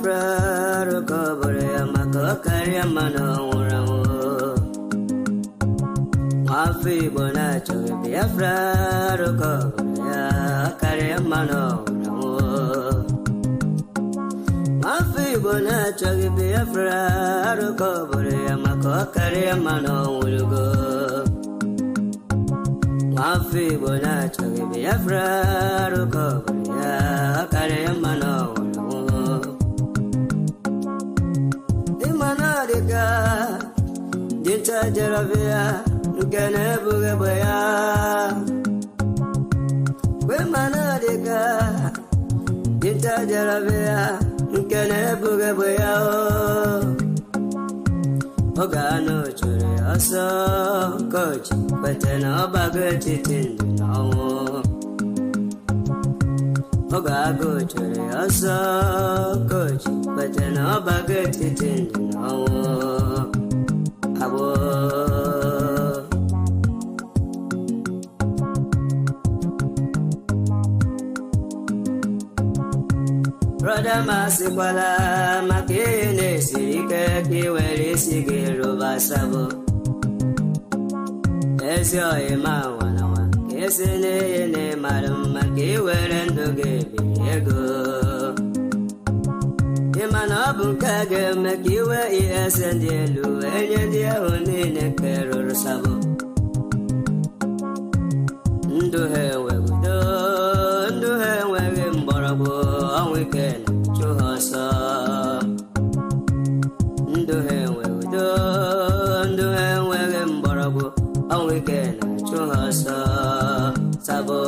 Biafra Rukobore Makokari Mano Ramo Mafi Bonacho Biafra Rukobore Kari Mano Ramo Mafi Bonacho Biafra Rukobore Makokari Mano Urugo Mafi Bonacho Biafra Rukobore Kari Mano Dinta Jaravia, Gana Bugabaya, Wemanadica, Dinta Jaravia, Gana Bugabaya, Ogano Churi, also coach, but an obagati tin, no. Ogago Churi, also coach, but an obagati tin, no. Brother Masikwala Makine Sike Kiweri Sigiru Basabo Esyo Ima Wanawa Kesine Madam Makiwerendo Ego Imanabu Kage Makiwe Esendelu Enyandia Unine Kero Sabo Nduhe Wegudo Nduhe Wegim Borabo Weekend to Hasa Nduhe Wegudo Nduhe Wegim Borabo a weekend to Hasa Sabo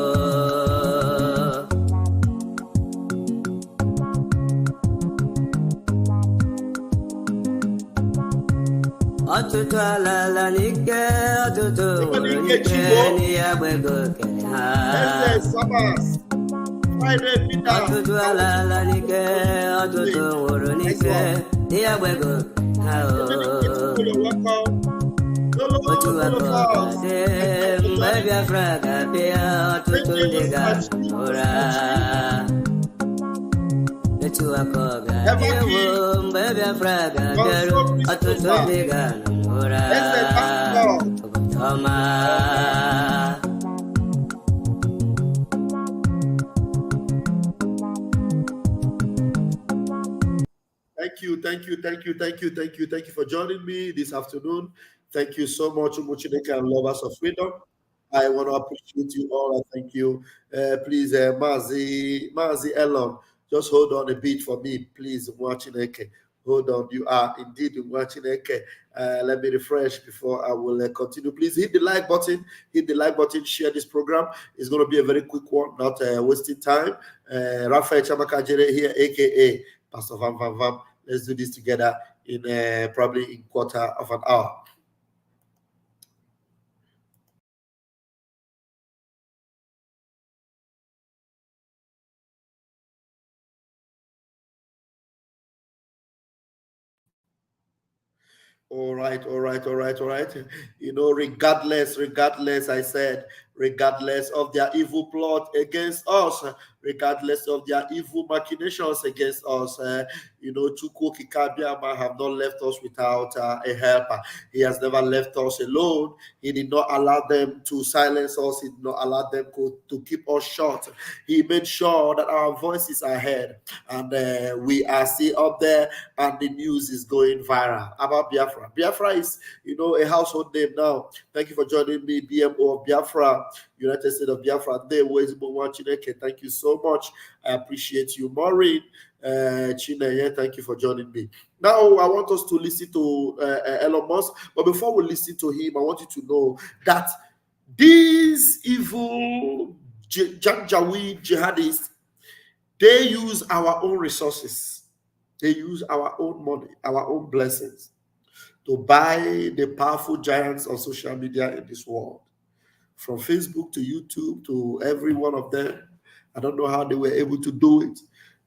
Atutwala la nike, atutu nike ni abwego kenya. Atutwala la nike, atutu nike ni abwego kenya. Otuwako kade, mbebya fraga pia, atutu ndiga ora. Otuwako kade, mbebya fraga pia, atutu ndiga ora. Toma. Thank you for joining me this afternoon. Thank you so much, Umuchineke and lovers of freedom. I want to appreciate you all. I thank you. Please, Mazi Elon, just hold on a bit for me, please, Umuchineke. Hold on, you are indeed Umuchineke. Let me refresh before I will continue. Please hit the like button. Share this program. It's going to be a very quick one, not wasting time. Raphael Chamakajere here, aka Pastor Vam Vam Vam. Let's do this together in probably in quarter of an hour. All right. You know, regardless, I said, regardless of their evil plot against us, regardless of their evil machinations against us, you know, Chukwu Kikabiama have not left us without a helper. He has never left us alone. He did not allow them to silence us. He did not allow them to keep us short. He made sure that our voices are heard, and we are still up there, and the news is going viral about Biafra. Biafra is, you know, a household name now. Thank you for joining me, BMO of Biafra, United States of Biafra. Thank you so much. I appreciate you, Maureen. Chineye, thank you for joining me. Now, I want us to listen to Elon Musk, but before we listen to him, I want you to know that these evil Janjaweed jihadists, they use our own resources. They use our own money, our own blessings to buy the powerful giants of social media in this world. From Facebook to YouTube to every one of them. I don't know how they were able to do it.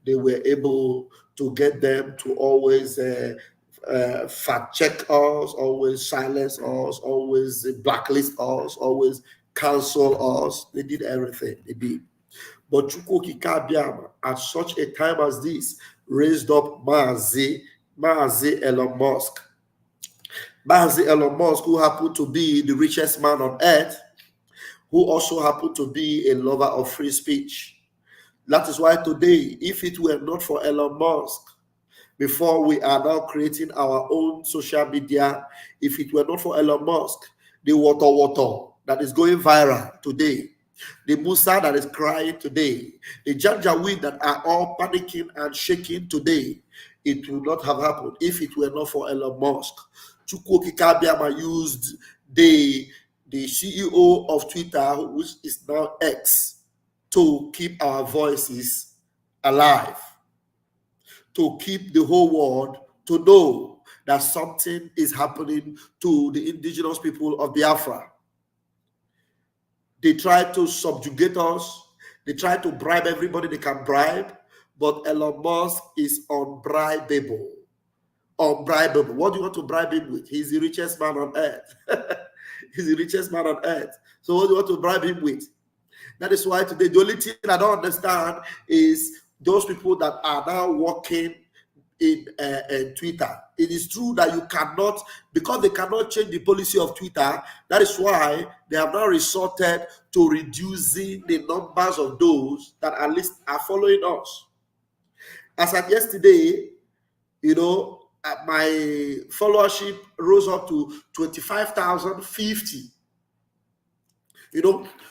They were able to get them to always fact check us, always silence us, always blacklist us, always cancel us. They did everything. They did. But Chukwu Kikabiama, at such a time as this, raised up Maazi Elon Musk. Maazi Elon Musk, who happened to be the richest man on earth, who also happened to be a lover of free speech. That is why today, if it were not for Elon Musk, before we are now creating our own social media, if it were not for Elon Musk, the water that is going viral today, the Musa that is crying today, the Janjaweed that are all panicking and shaking today, it would not have happened if it were not for Elon Musk. Chukwuoke Kabiama used the CEO of Twitter, which is now X, to keep our voices alive, to keep the whole world to know that something is happening to the indigenous people of Biafra. They try to subjugate us. They try to bribe everybody they can bribe, but Elon Musk is unbribable. Unbribable. What do you want to bribe him with? He's the richest man on earth. He's the richest man on earth. So what do you want to bribe him with? That is why today, the only thing I don't understand is those people that are now working in Twitter. It is true that you cannot, because they cannot change the policy of Twitter, that is why they have now resorted to reducing the numbers of those that at least are following us. As of yesterday, my followership rose up to 25,050.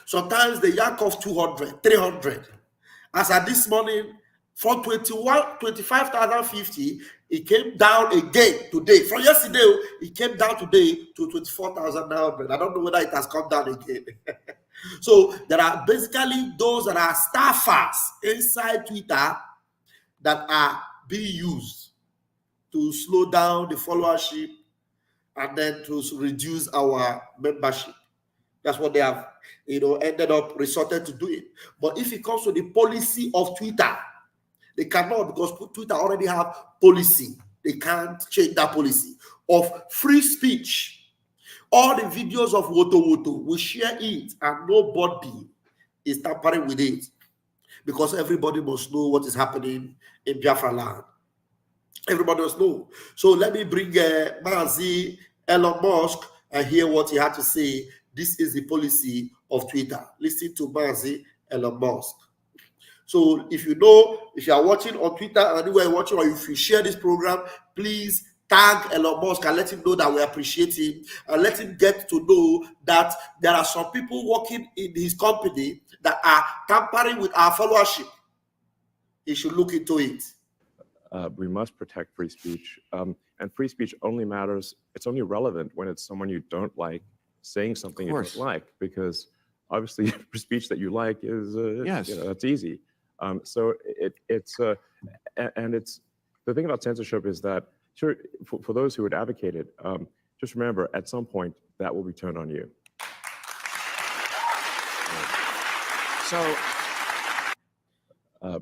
Sometimes they yank off 200, 300. As at this morning, from 25,050, it came down again today. From yesterday, it came down today to 24,900. I don't know whether it has come down again. So there are basically those that are staffers inside Twitter that are being used to slow down the followership and then to reduce our membership. That's what they have, ended up resorted to do it. But if it comes to the policy of Twitter, they cannot, because Twitter already have policy. They can't change that policy of free speech. All the videos of Woto, we share it, and nobody is tampering with it, because everybody must know what is happening in Biafra land. Everybody must know. So let me bring Maazi Elon Musk and hear what he had to say. This is the policy of Twitter. Listen to Maazi Elon Musk. So if you are watching on Twitter and anywhere you're watching, or if you share this program, please tag Elon Musk and let him know that we appreciate him, and let him get to know that there are some people working in his company that are tampering with our followership. He should look into it. We must protect free speech. And free speech only matters, it's only relevant when it's someone you don't like saying something you don't like, because obviously free speech that you like is, that's easy. So it's the thing about censorship is that, sure, for those who would advocate it, just remember, at some point, that will be turned on you. So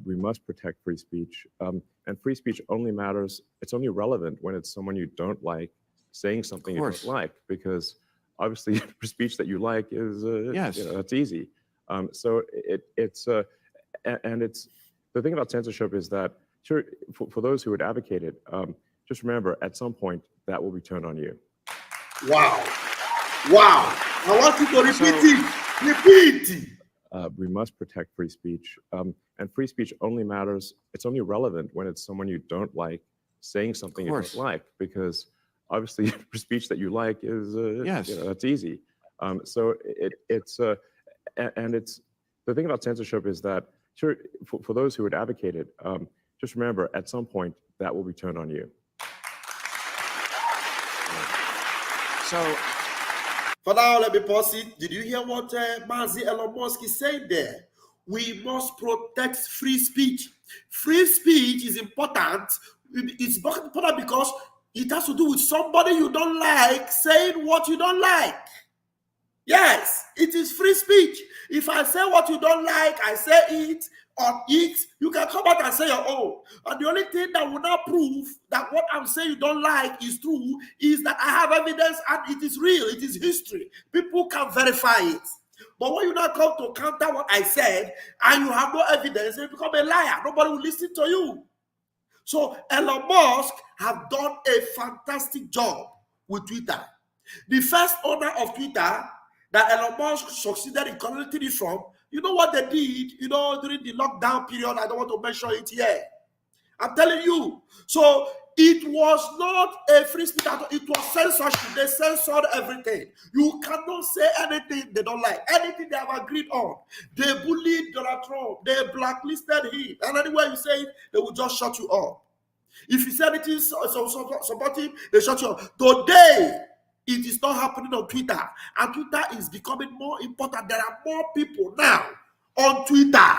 we must protect free speech. And free speech only matters, it's only relevant when it's someone you don't like saying something you don't like, because obviously free speech that you like is, that's easy. So it's the thing about censorship is that, sure, for those who would advocate it, just remember, at some point, that will be turned on you. Wow. I want you to repeat it. Repeat it. We must protect free speech. And free speech only matters, it's only relevant when it's someone you don't like saying something you don't like, because obviously free speech that you like is, that's easy. So it's the thing about censorship is that, sure, for those who would advocate it, just remember, at some point, that will be turned on you. So for now, let me pause it. Did you hear what Maazi Elon Musk is saying there? We must protect free speech. Free speech is important. It's important because it has to do with somebody you don't like saying what you don't like. Yes, it is free speech. If I say what you don't like, I say it on it, you can come out and say your own. And the only thing that will not prove that what I'm saying you don't like is true is that I have evidence and it is real, it is history. People can verify it. But when you now come to counter what I said and you have no evidence, you become a liar. Nobody will listen to you. So Elon Musk have done a fantastic job with Twitter. The first owner of Twitter that Elon Musk succeeded in collecting it from, you know what they did, during the lockdown period? I don't want to mention it here. I'm telling you. So it was not a free speech at all. It was censorship. They censored everything. You cannot say anything they don't like. Anything they have agreed on. They bullied Donald Trump. They blacklisted him. And anywhere you say it, they will just shut you up. If you say anything support him, they shut you up. Today, it is not happening on Twitter. And Twitter is becoming more important. There are more people now on Twitter.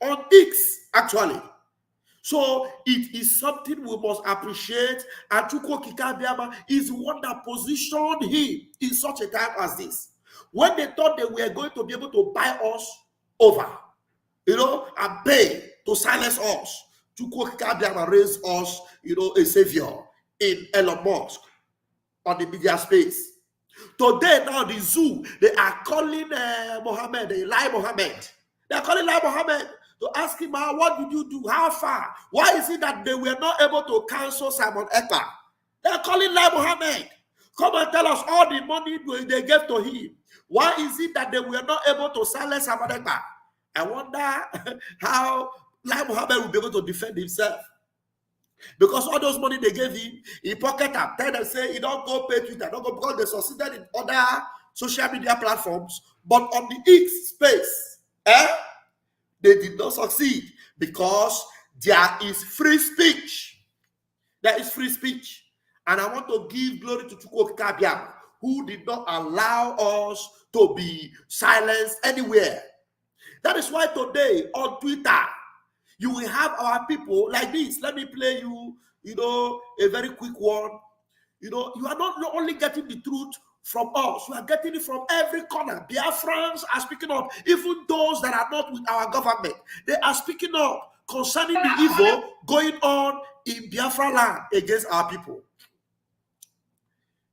On X, actually. So it is something we must appreciate. And Chukwu Kikabiama is one that positioned him in such a time as this. When they thought they were going to be able to buy us over, and pay to silence us, Chukwu Kikabiama raised us, a savior in Elon Musk on the media space. Today, now the zoo, they are calling Mohammed, Eli Mohammed. They are calling Eli Mohammed to ask him, what did you do? How far? Why is it that they were not able to cancel Simon Ekpa? They are calling Lai Mohammed. Come and tell us all the money they gave to him. Why is it that they were not able to silence Simon Ekpa? I wonder how Lai Mohammed will be able to defend himself. Because all those money they gave him, he pocket up. Tell them, say, he don't go pay Twitter. Don't go, because they succeeded in other social media platforms. But on the X space, they did not succeed because there is free speech. There is free speech. And I want to give glory to Chukwu Kabiam, who did not allow us to be silenced anywhere. That is why today on Twitter, you will have our people like this. Let me play you, a very quick one. You are not only getting the truth from us, we are getting it from every corner. Biafrans are speaking up. Even those that are not with our government, they are speaking up concerning the evil going on in Biafra land against our people.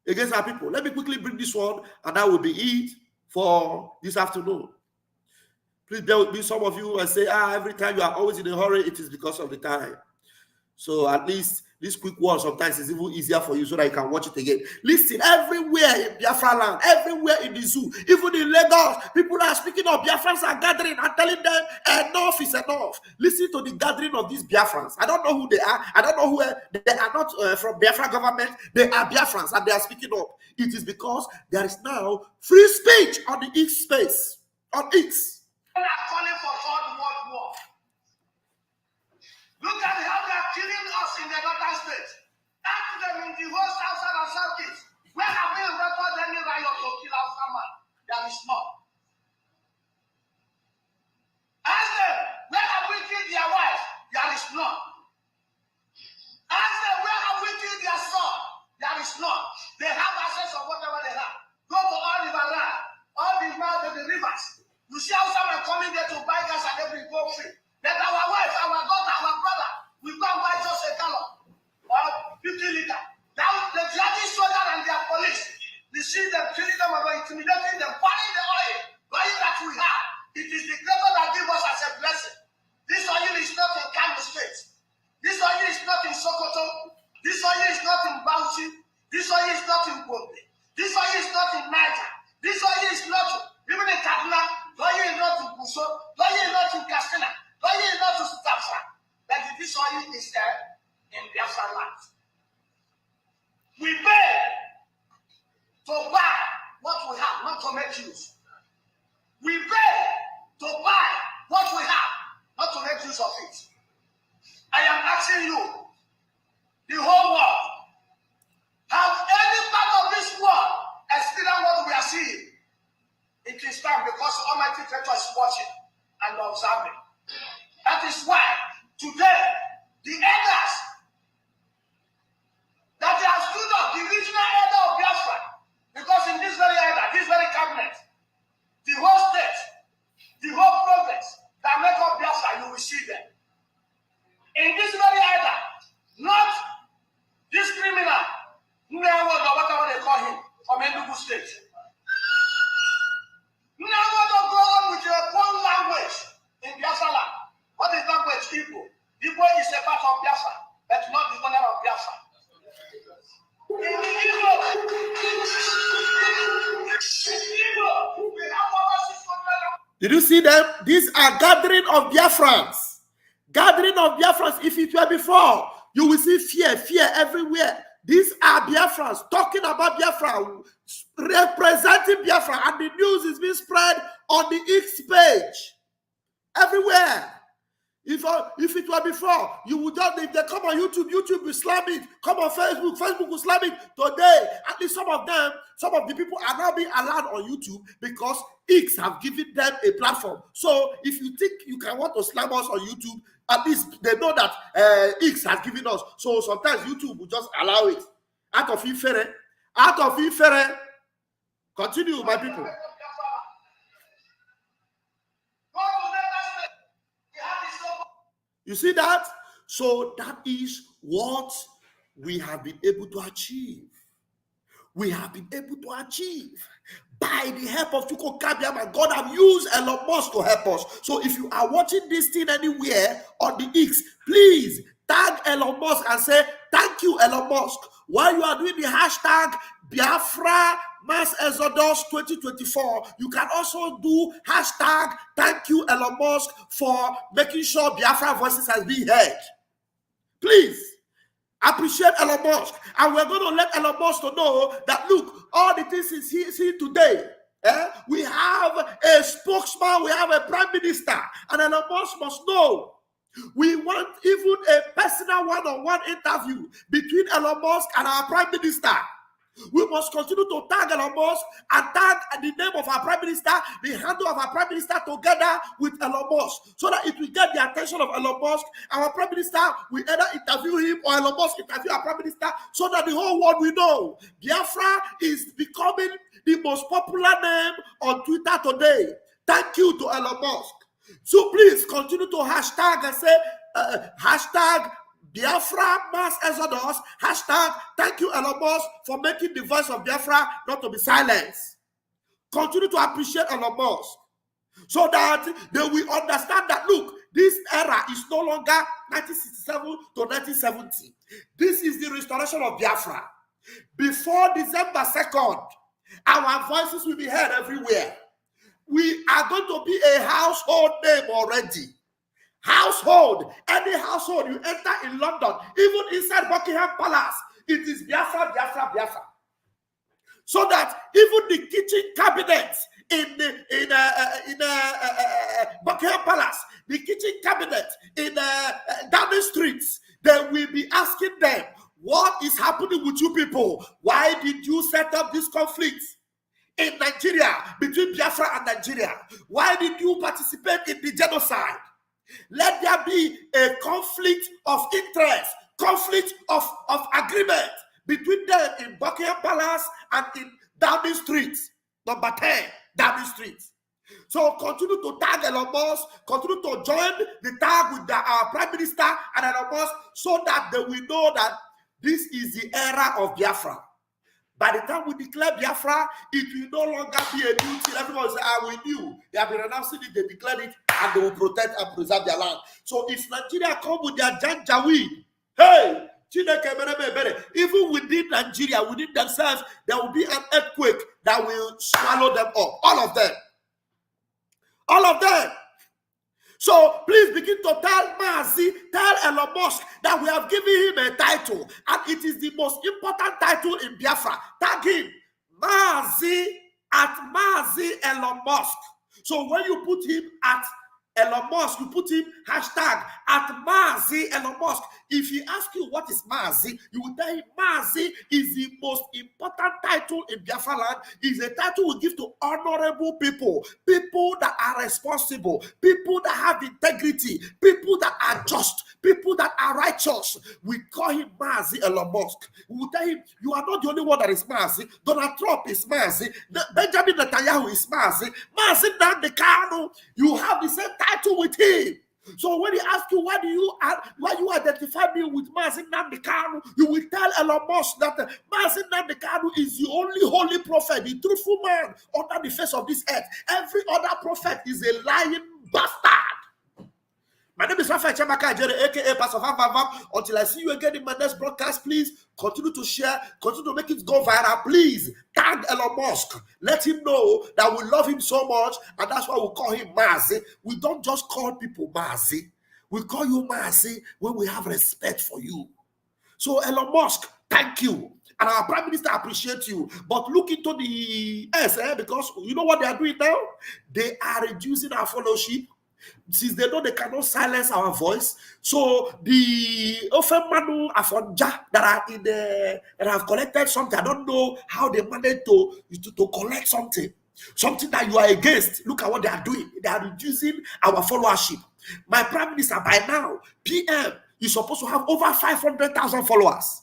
Against our people. Let me quickly bring this one, and that will be it for this afternoon. Please bear with me. Some of you will say, every time you are always in a hurry, it is because of the time. So at least this quick one sometimes is even easier for you so that you can watch it again. Listen, everywhere in Biafra land, everywhere in the zoo, even in Lagos, people are speaking up. Biafrans are gathering and telling them enough is enough. Listen to the gathering of these Biafrans. I don't know who they are. I don't know who they are. Not from Biafra government. They are Biafrans and they are speaking up. It is because there is now free speech on the X space. On X. They are calling for third world war. Look at how they are killing us in the northern states. Ask them in the whole southern and southeast. Where have we recorded any riot to kill our farmer? There is none. Ask them, where have we killed their wives? There is none. Ask them, where have we killed their son? There is none. They have access of whatever they have. Go to all river land, all the mouths of the rivers. You see how someone coming there to buy gas and everything go free. That our wife, our daughter, our brother, we go and buy just a gallon or 50 liters. Now the judges, soldier and their police, they see them killing them or intimidating them, burning the oil that we have. It is the Creator that gives us as a blessing. This oil is not in Kano State. This oil is not in Sokoto. This oil is not in Bauchi. This oil is not in Gombe. This oil is not in Niger. This oil is not even in Kaduna. Oil is not in Buso. Oil is not in Katsina. Oil is not in Staffa. But this oil is there in Biafra land. We pay to buy what we have, not to make use. We pay to buy what we have, not to make use of it. I am asking you, the whole world, have any part of this world experienced what we are seeing? It is time because Almighty Creator is watching and observing. That is why today the elders that they have stood up, the regional elder of Biafra, because in this very elder, this very cabinet, Did you see them? These are gathering of Biafrans. Gathering of Biafrans. If it were before, you will see fear everywhere. These are Biafrans talking about Biafra, representing Biafra, and the news is being spread on the X page everywhere. If it were before, you would just, if they come on YouTube, YouTube will slam it. Come on Facebook, Facebook will slam it. Today, at least some of the people are now being allowed on YouTube because X have given them a platform. So if you think you can want to slam us on YouTube, at least they know that X has given us. So sometimes YouTube will just allow it. Out of infere. Continue, my people. You see that? So that is what we have been able to achieve. We have been able to achieve by the help of Chuko Kabiam, and God have used Elon Musk to help us. So if you are watching this thing anywhere on the X, please tag Elon Musk and say, thank you, Elon Musk. While you are doing the hashtag Biafra Mass Exodus 2024, you can also do hashtag thank you, Elon Musk, for making sure Biafra voices has been heard. Please appreciate Elon Musk. And we're going to let Elon Musk to know that, look, all the things he's here today. We have a spokesman, we have a prime minister, and Elon Musk must know. We want even a personal one-on-one interview between Elon Musk and our prime minister. We must continue to tag Elon Musk and tag the name of our prime minister, the handle of our prime minister together with Elon Musk, so that it will get the attention of Elon Musk. Our prime minister will either interview him or Elon Musk interview our prime minister, so that the whole world will know Biafra is becoming the most popular name on Twitter today. Thank you to Elon Musk. So please continue to hashtag and say hashtag Biafra Mass Exodus, hashtag thank you Elon Musk for making the voice of Biafra not to be silenced. Continue to appreciate Elon Musk so that they will understand that, look, this era is no longer 1967 to 1970. This is the restoration of Biafra. Before December 2nd, our voices will be heard everywhere. We are going to be a household name already. Household, any household you enter in London, even inside Buckingham Palace, it is Biafra, Biafra, Biafra. So that even the kitchen cabinets in Buckingham Palace, the kitchen cabinet in Downing Streets, they will be asking them, what is happening with you people? Why did you set up this conflict in Nigeria, between Biafra and Nigeria? Why did you participate in the genocide? Let there be a conflict of interest, conflict of agreement between them in Buckingham Palace and in Downing Street, number 10, Downing Street. So continue to tag Elon Musk, continue to join the tag with our Prime Minister and Elon Musk, so that they will know that this is the era of Biafra. By the time we declare Biafra, it will no longer be a new thing. Everyone will say, we knew. They have been announcing it, they declared it, and they will protect and preserve their land. So if Nigeria come with their janjaweed, hey, even within Nigeria, within themselves, there will be an earthquake that will swallow them up. All of them. All of them. So please begin to tell Elon Musk that we have given him a title, and it is the most important title in Biafra. Tag him, Mazi Elon Musk. So when you put him at Elon Musk, you put him hashtag at Mazi Elon Musk. If he asks you what is Mazi, you will tell him Mazi is the most important title in Biafra land. Is a title we give to honorable people, people that are responsible, people that have integrity, people that are just, people that are righteous. We call him Mazi Elon Musk. We will tell him, you are not the only one that is Mazi. Donald Trump is Mazi. Benjamin Netanyahu is Mazi. Mazi Nnamdi Kanu, you have the same title with him. So when he asks you why you identify me with Mazi Nnamdi Kanu, you will tell Elon Musk that Mazi Nnamdi Kanu is the only holy prophet, the truthful man under the face of this earth. Every other prophet is a lying bastard. My name is Raphael Chamaka, aka Pastor Vam Vam Vam. Until I see you again in my next broadcast, please continue to share, continue to make it go viral. Please tag Elon Musk. Let him know that we love him so much, and that's why we call him Mazi. We don't just call people Mazi. We call you Mazi when we have respect for you. So Elon Musk, thank you. And our Prime Minister appreciate you. But look into the because you know what they are doing now? They are reducing our followership. Since they know they cannot silence our voice, so the Ofemanu Afonja that are in the that have collected something, I don't know how they managed to collect something that you are against. Look at what they are doing. They are reducing our followership. My Prime Minister, by now, PM is supposed to have over 500,000 followers.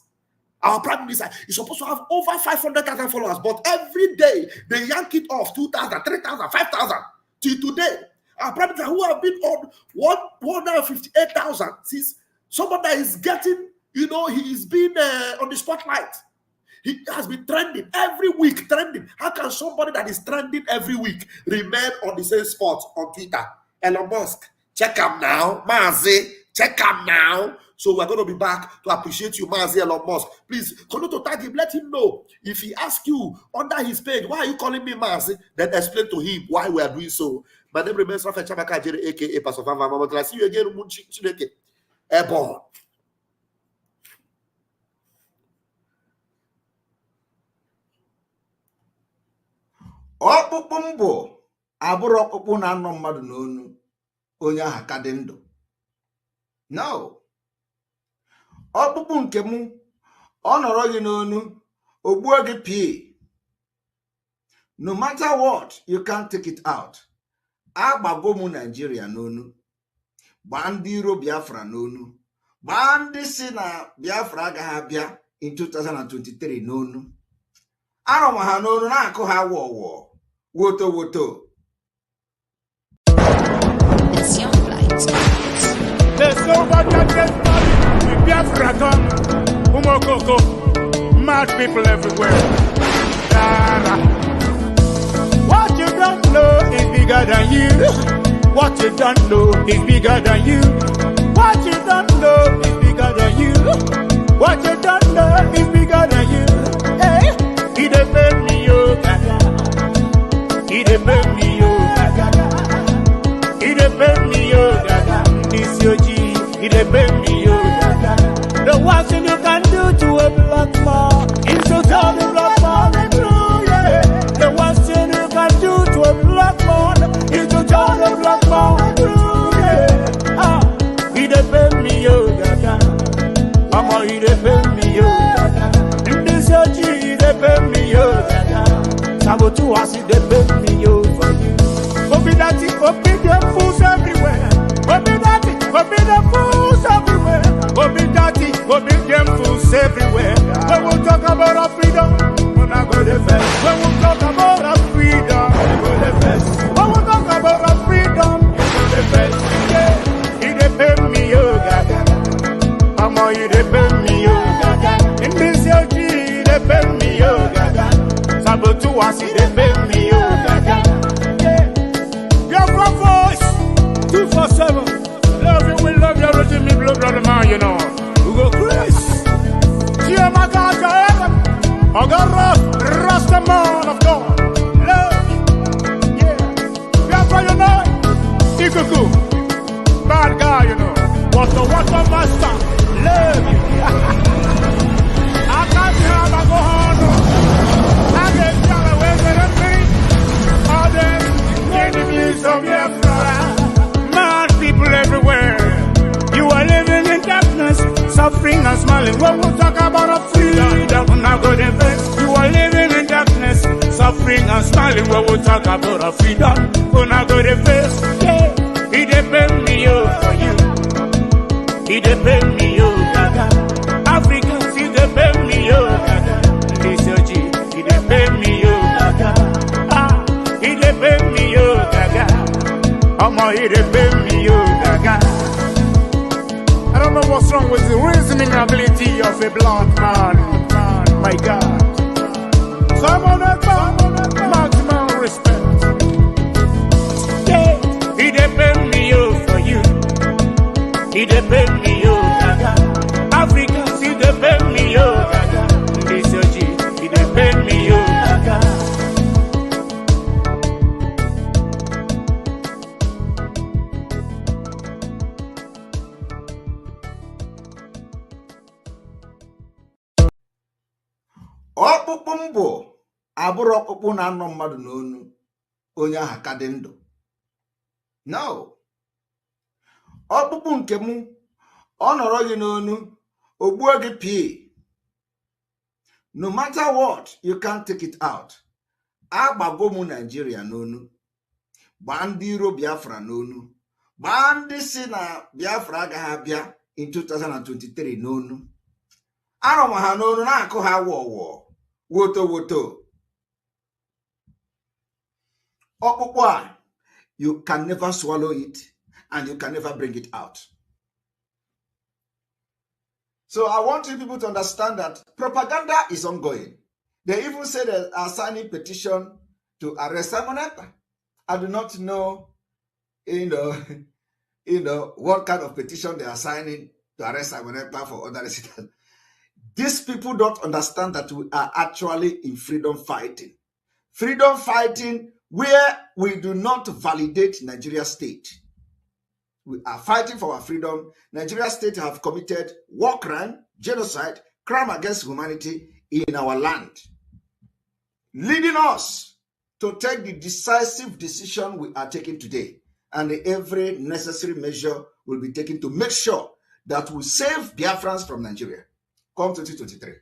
Our Prime Minister is supposed to have over 500,000 followers, but every day they yank it off 2,000, 3,000, 5,000 till today. Our Prime Minister, who have been on 158,000 since someone that is getting, he is being on the spotlight. He has been trending every week, trending. How can somebody that is trending every week remain on the same spot on Twitter? Elon Musk, check him now. Mazi, check him now. So we're going to be back to appreciate you, Mazi Elon Musk. Please, continue to tag him. Let him know. If he asks you under his page, why are you calling me Mazi? Then explain to him why we are doing so. My name remains Raphael Chamaka, aka Pastor Van Van. I'll see you again. Airborne. Ọkpụkpụ mbụ abụrụ ọkpụkpụ na-anọ mmadụ n'onu onye ahụ ka dị ndụ. No. Ọkpụkpụ nke mụ ọ nọrọ gị n'onu ogbuo gị pee. No matter what, you can't take it out. Agbago mụ Nigeria n'onu. Gbaa ndị iro Biafra n'onu. Gbaa ndị si na Biafra agaghị abịa in 2023 n'onu. Arọ ma ha n'onu na-akụ ha wọwọ. Woto woto. It's your flight. There's nobody against money. We Biafra come. Umokoko. Mad people everywhere. Dara. What you don't know is bigger than you. What you don't know is bigger than you. What you don't know is bigger than you. What you don't know is bigger than you. Hey, he defend me, oh gaga. He defend me, oh gaga. He defend me, oh gaga. This your G. He defend me, oh gaga. The worst thing you can do to a black man is to tell the black man the truth. Yeah. The worst thing you can do to a black man is to tell the black man the truth. Yeah. He defend me, oh gaga. Mama, he defend me, oh gaga. In this your G, he defend me, oh gaga. Sabotu was he defend me, oh for you. Obi that it, obi them fools everywhere. Obi that it, obi them fools everywhere. Obi that it, obi them fools everywhere. When we talk about our freedom, we're not going to defend. When we talk about our freedom, we're going to defend. When we talk about our freedom, we're going to defend. Yeah, he defend me, oh gaga. Mama, he defend me, oh gaga. In this your G, he defend me, oh gaga. Sabotu was he defend me, oh gaga. Yeah, your voice 247. Love you, we love you, everything me blood brother man, you know. We go crazy. See my God, I got Rasta man of God. Love you. Yeah. Biafra, you know. Ikuku. Bad guy, you know. What the master. Love you. I can't have a go on. I get down away with the thing. All them enemies of Biafra. Mad people everywhere. You are living in darkness, suffering and smiling. When we talk about our freedom, we're not going to defend. You are living in darkness, suffering and smiling. When we talk about our freedom, we're not going to face. Yeah, he defend me, oh, for you. He defend me, oh, gaga. Africans, he defend me, oh, gaga. This your G, he defend me, oh, gaga. He defend me, oh, gaga. He defend me, oh, gaga. I don't know what's wrong with the reasoning ability of a black man. My God. So I'm on that maximum respect. Yeah, he defend me, oh, for you. ọkpụkpụ mbụ abụrụ ọkpụkpụ na-anọ mmadụ n'onu onye ahụ ka dị ndụ. No. Ọkpụkpụ nke mụ ọ nọrọ gị n'onu ogbuo gị pii. No matter what, you can't take it out. Agbago mụ Nigeria n'onu, gbaa ndị iro Biafra n'onu, gbaa ndị si na Biafra agaghị abịa in 2023 n'onu. Arụm ha n'onu na-akụ ha wọwọ woto woto. Ọkpụkpụ a, you can never swallow it and you can never bring it out. So I want you people to understand that propaganda is ongoing. They even say they are signing petition to arrest Simon Ekpa. I do not know, what kind of petition they are signing to arrest Simon Ekpa for other reasons. These people don't understand that we are actually in freedom fighting. Freedom fighting where we do not validate Nigeria state. We are fighting for our freedom. Nigeria state have committed war crime, genocide, crime against humanity in our land, leading us to take the decisive decision we are taking today. And every necessary measure will be taken to make sure that we save Biafrans from Nigeria come 2023.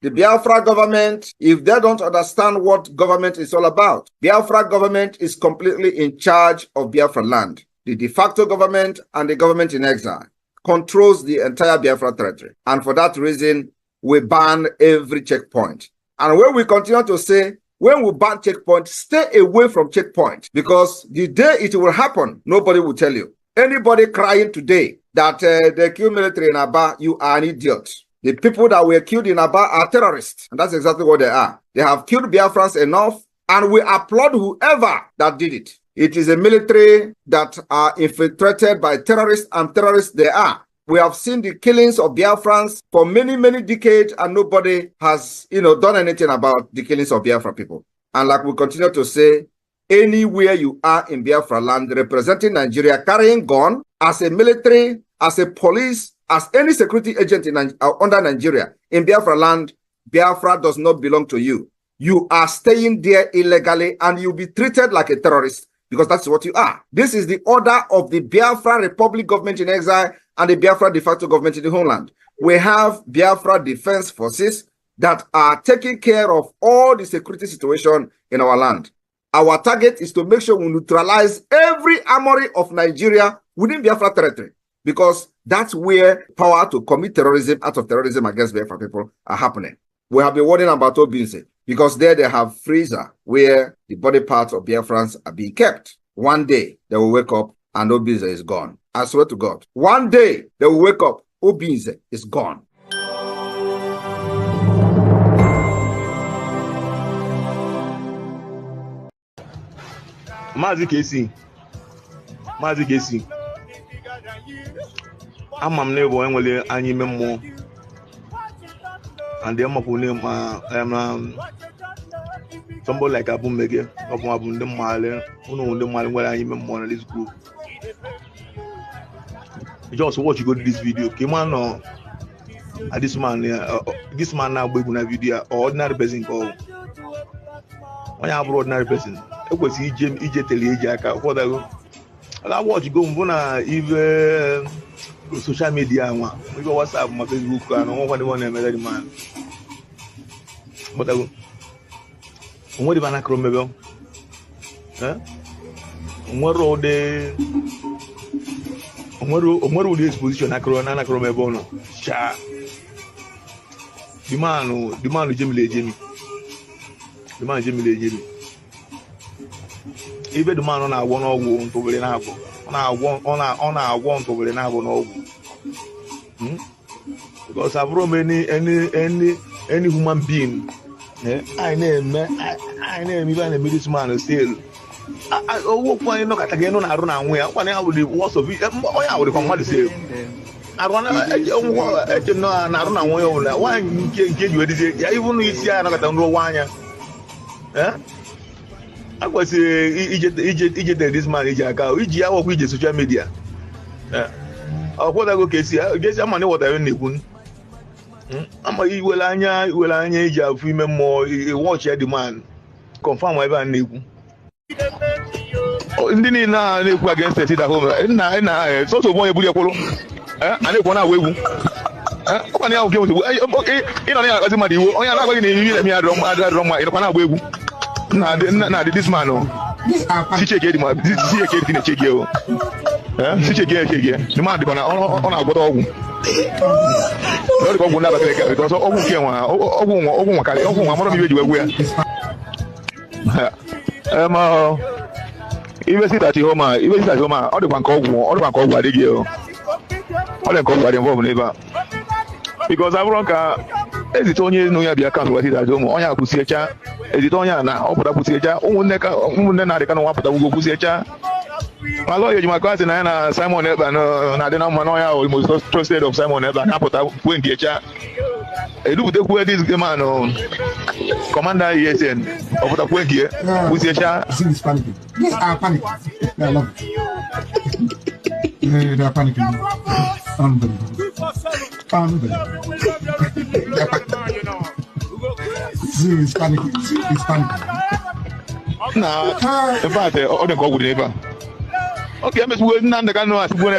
The Biafra government, if they don't understand what government is all about, Biafra government is completely in charge of Biafra land. The de facto government and the government in exile controls the entire Biafra territory. And for that reason, we ban every checkpoint. And when we continue to say, when we ban checkpoint, stay away from checkpoint, because the day it will happen, nobody will tell you. Anybody crying today that they kill military in Aba, you are an idiot. The people that were killed in Aba are terrorists. And that's exactly what they are. They have killed Biafrans enough, and we applaud whoever that did it. It is a military that are infiltrated by terrorists, and terrorists they are. We have seen the killings of Biafrans for many, many decades, and nobody has, done anything about the killings of Biafra people. And like we continue to say, anywhere you are in Biafra land representing Nigeria, carrying gun, as a military, as a police, as any security agent under Nigeria, in Biafra land, Biafra does not belong to you. You are staying there illegally, and you'll be treated like a terrorist, because that's what you are. This is the order of the Biafra Republic government in exile and the Biafra de facto government in the homeland. We have Biafra Defense Forces that are taking care of all the security situation in our land. Our target is to make sure we neutralize every armory of Nigeria within Biafra territory, because that's where power to commit terrorism, acts of terrorism against Biafra people are happening. We have been warning about Obinse, because there they have freezer where the body parts of Biafrans are being kept. One day they will wake up and Obinse is gone. I swear to God. One day they will wake up, Obinse is gone. Mazi Kesi. Amam nebo enwele anyi memo. And the amapune somebody like Abu Mege, Abu the Male, who the Male where I even on this group. You just watch you go to this video. Came on this man now going a video or ordinary person call. When I have ordinary person, it was EJ Telejaka. What I watch go even social media, we go WhatsApp, my Facebook, and all one man. But what if I not remember? What road the exposition? I can't remember. No, cha. The man, Jimmy. Even the man on our one or one to be enough. On our one to be enough on all. Because I've run any human being. I name even a middleman still. I walk one knock at again on Aruna and where one hour the worst of it. I would come to say. I want to know Aruna why you get you even if you are not at the one. I was this man, I work with social media. What I go see, I guess I'm money what I need. ama iwele anya eji afụ ime mmụọ watch the man confirm ebe a na-ekwu ndị niile na-ekwu against it at home nna soso bụ onye buru ekwuru a na-ekwu na-agwa egwu ọkwana ya oke ozugbo ịnọ na ya akpazi mmadụ iwu onye na-agwaghị na ime eme ya adịrọ mma ịnọkwa na-agba egwu na this man sicheke dị na-eche gị o sicheke eche gị dị ma dịkwa na ọ na-agwọta ọgwụ ọ dịka ọgwụ na-abakịrị ka ọzọ ọgwụ nke nwa ọgwụ nwakarị ọgwụ nwa mara m ibe ji wegwu ya ibe sitati homa ọ dịkwa nke ọgwụ adịghị o ọ dị nke ọgwụ adị mbọ n'ebe a because abụrụ ka ezite onye nụ ya bịa kansụl sitati homa onye akwụsiecha ezite onye a na ọ pụta kwụsiecha ụmụnne na-adịka na nwa pụta gwugo kwụsiecha malo ya jima kwasị na ya na Simon Ekpa na-adị na mma n'ọnya o most trusted of Simon Ekpa na-apụta kwue nke echa eduputekwu this man Commander ESN ọpụta kwue nke kwụsị echa Yes, I'm panicking. Yeah, I love it. They're panicking. Unbelievable. It's panicking. It's panicking. Nah, in fact, all the go with okay, I'm just waiting on the canoe as well.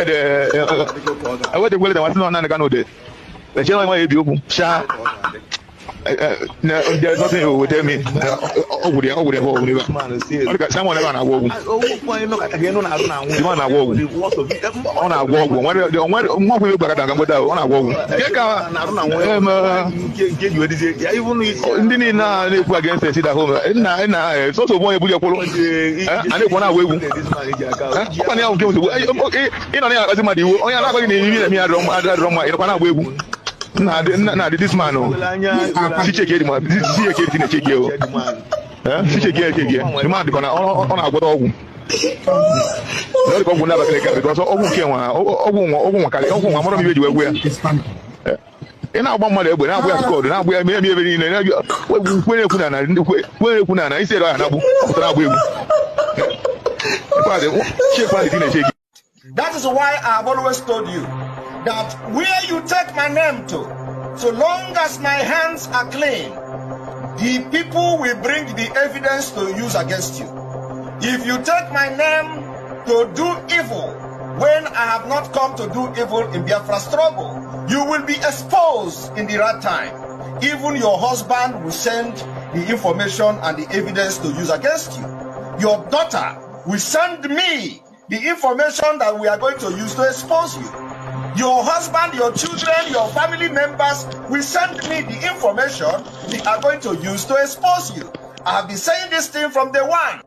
I went to wait. I was not on the canoe. The channel might be open. No, there's nothing with me. Over there. Look at someone ever on walk. On a walk. What will you back on a walk? Didn't know against the city at home. It's also one of your polo. I didn't want to wait. Okay, you know, as somebody, oh, you're not going to me. I don't want to wait. Na this man sicheke dị ma sicheke dị na-eche gị o sicheke eche gị dị ma dịkwa na ọ na-agwọta ọgwụ ọ dịka ọgwụ na-abakịrị ka because ọgwụ nke nwa ọgwụ nwakarị ọgwụ nwa mara m ibe ji wegwu ya ị na-agba mmadụ egbe na-agba ya skọdụ na-agba ya eme ebe niile kwenye ekwu na isi ere ọha na-agbụ ọpụtara agba egwu. That is why I have always told you that where you take my name to, so long as my hands are clean, the people will bring the evidence to use against you. If you take my name to do evil, when I have not come to do evil in Biafra struggle, you will be exposed in the right time. Even your husband will send the information and the evidence to use against you. Your daughter will send me the information that we are going to use to expose you. Your husband, your children, your family members will send me the information we are going to use to expose you. I have been saying this thing from day one.